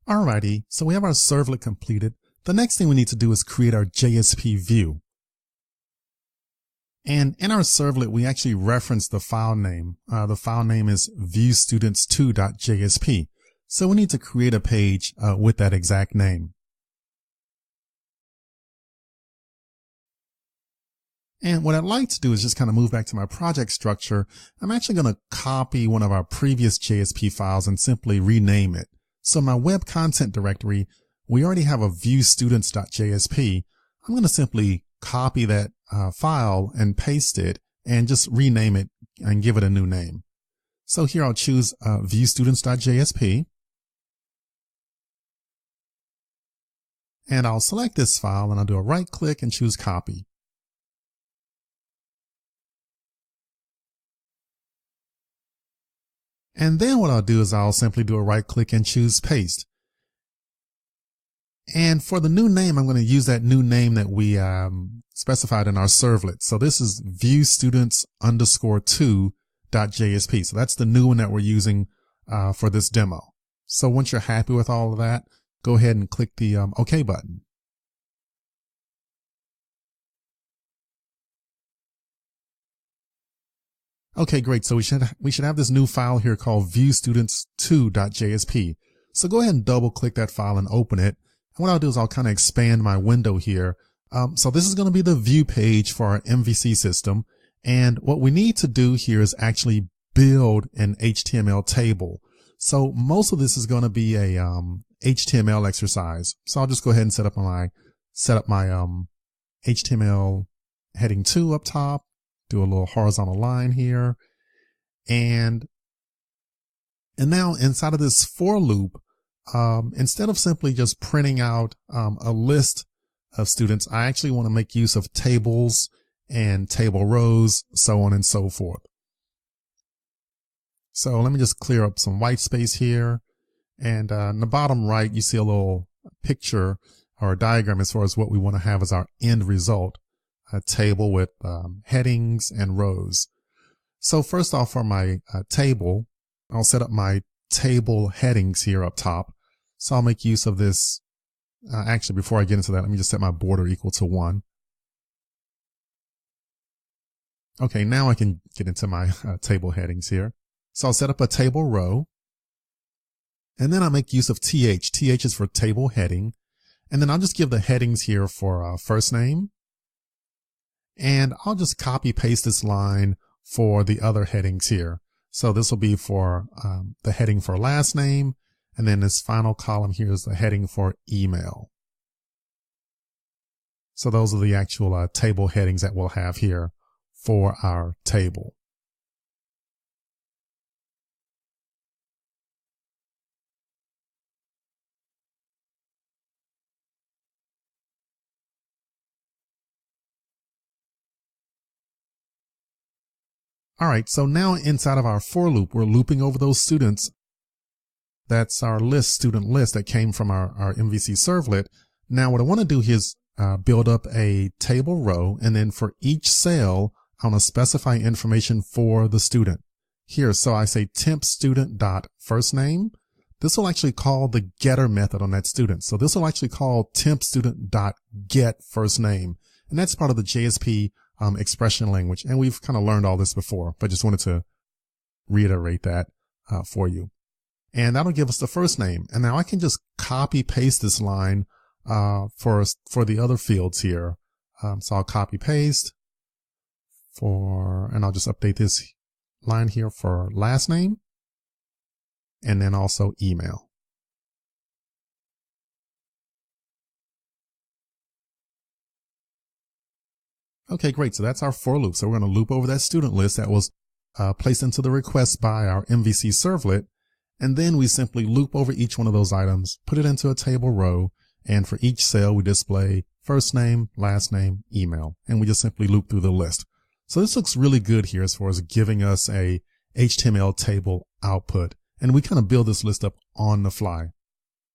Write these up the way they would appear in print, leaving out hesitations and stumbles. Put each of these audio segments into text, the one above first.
Alrighty, so we have our servlet completed. The next thing we need to do is create our JSP view. And in our servlet, we actually reference the file name. The file name is viewstudents2.jsp. So we need to create a page with that exact name. And what I'd like to do is just kind of move back to my project structure. I'm actually going to copy one of our previous JSP files and simply rename it. So in my web content directory, we already have a viewstudents.jsp. I'm going to simply copy that file and paste it and just rename it and give it a new name. So here I'll choose viewstudents.jsp. And I'll select this file and I'll do a right click and choose copy. And then what I'll do is I'll simply do a right click and choose paste. And for the new name, I'm going to use that new name that we specified in our servlet. So this is viewstudents_2.jsp. So that's the new one that we're using for this demo. So once you're happy with all of that, go ahead and click the OK button. Okay, great. So we should have this new file here called viewstudents2.jsp. So go ahead and double click that file and open it. And what I'll do is I'll kind of expand my window here. So this is going to be the view page for our MVC system. And what we need to do here is actually build an HTML table. So most of this is going to be a HTML exercise. So I'll just go ahead and set up my HTML heading 2 up top. Do a little horizontal line here. And now inside of this for loop, instead of simply just printing out a list of students, I actually want to make use of tables and table rows, so on and so forth. So let me just clear up some white space here. And in the bottom right, you see a little picture or a diagram as far as what we want to have as our end result. A table with headings and rows. So first off, for my table, I'll set up my table headings here up top. So I'll make use of this. Actually, before I get into that, let me just set my border equal to 1. Okay, now I can get into my table headings here. So I'll set up a table row. And then I'll make use of TH. TH is for table heading. And then I'll just give the headings here for first name. And I'll just copy paste this line for the other headings here. So this will be for the heading for last name. And then this final column here is the heading for email. So those are the actual table headings that we'll have here for our table. All right, so now inside of our for loop, we're looping over those students. That's our student list that came from our MVC servlet. Now what I want to do here is build up a table row, and then for each cell, I want to specify information for the student. Here, so I say temp student dot first name. This will actually call the getter method on that student. So this will actually call temp student dot get first name. And that's part of the JSP expression language. And we've kind of learned all this before, but just wanted to reiterate that for you. And that'll give us the first name. And now I can just copy paste this line for the other fields here. So I'll copy paste and I'll just update this line here for last name and then also email. Okay, great. So that's our for loop. So we're going to loop over that student list that was placed into the request by our MVC servlet. And then we simply loop over each one of those items, put it into a table row. And for each cell, we display first name, last name, email, and we just simply loop through the list. So this looks really good here as far as giving us a HTML table output. And we kind of build this list up on the fly.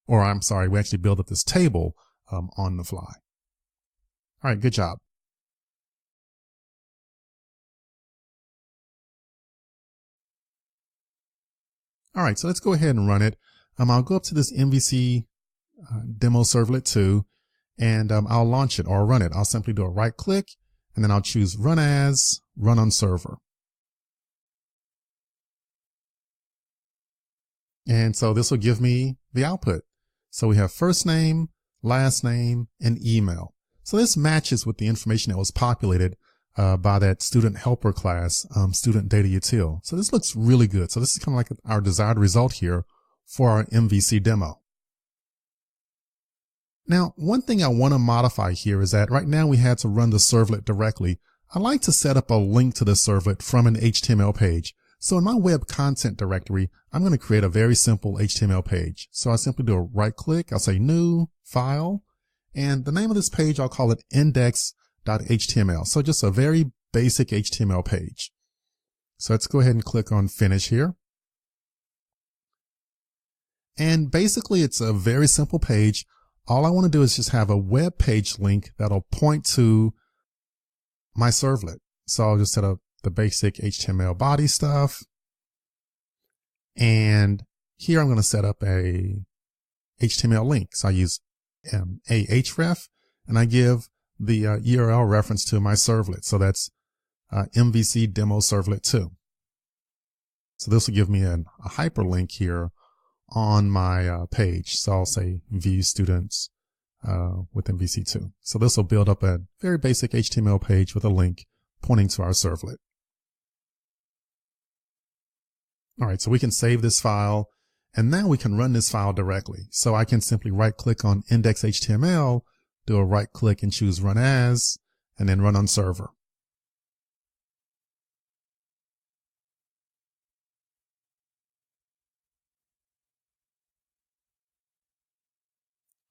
Or I'm sorry, we actually build up this table on the fly. All right, good job. All right, so let's go ahead and run it. I'll go up to this MVC demo servlet 2, and I'll launch it or run it. I'll simply do a right click, and then I'll choose run as, run on server. And so this will give me the output. So we have first name, last name, and email. So this matches with the information that was populated by that student helper class, student data util. So this looks really good. So this is kind of like our desired result here for our MVC demo. Now, one thing I want to modify here is that right now we had to run the servlet directly. I like to set up a link to the servlet from an HTML page. So in my web content directory, I'm going to create a very simple HTML page. So I simply do a right click. I'll say new file, and the name of this page, I'll call it index.html. So just a very basic HTML page. So let's go ahead and click on finish here. And basically it's a very simple page. All I want to do is just have a web page link that'll point to my servlet. So I'll just set up the basic HTML body stuff. And here I'm going to set up a HTML link. So I use ahref, and I give the URL reference to my servlet. So that's MVC demo servlet 2. So this will give me a hyperlink here on my page. So I'll say view students with MVC2. So this will build up a very basic HTML page with a link pointing to our servlet. All right, so we can save this file, and now we can run this file directly. So I can simply right click on index.html, do a right click and choose run as, and then run on server.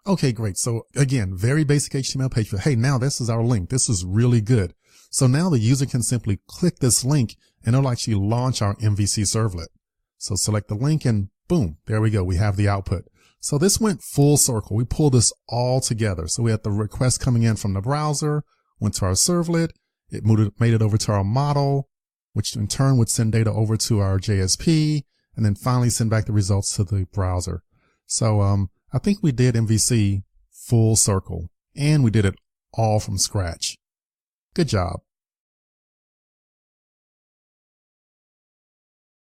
Okay, great. So again, very basic HTML page, but hey, now this is our link. This is really good. So now the user can simply click this link and it'll actually launch our MVC servlet. So select the link and boom, there we go. We have the output. So this went full circle. We pulled this all together. So we had the request coming in from the browser, went to our servlet, it made it over to our model, which in turn would send data over to our JSP, and then finally send back the results to the browser. So I think we did MVC full circle, and we did it all from scratch. Good job.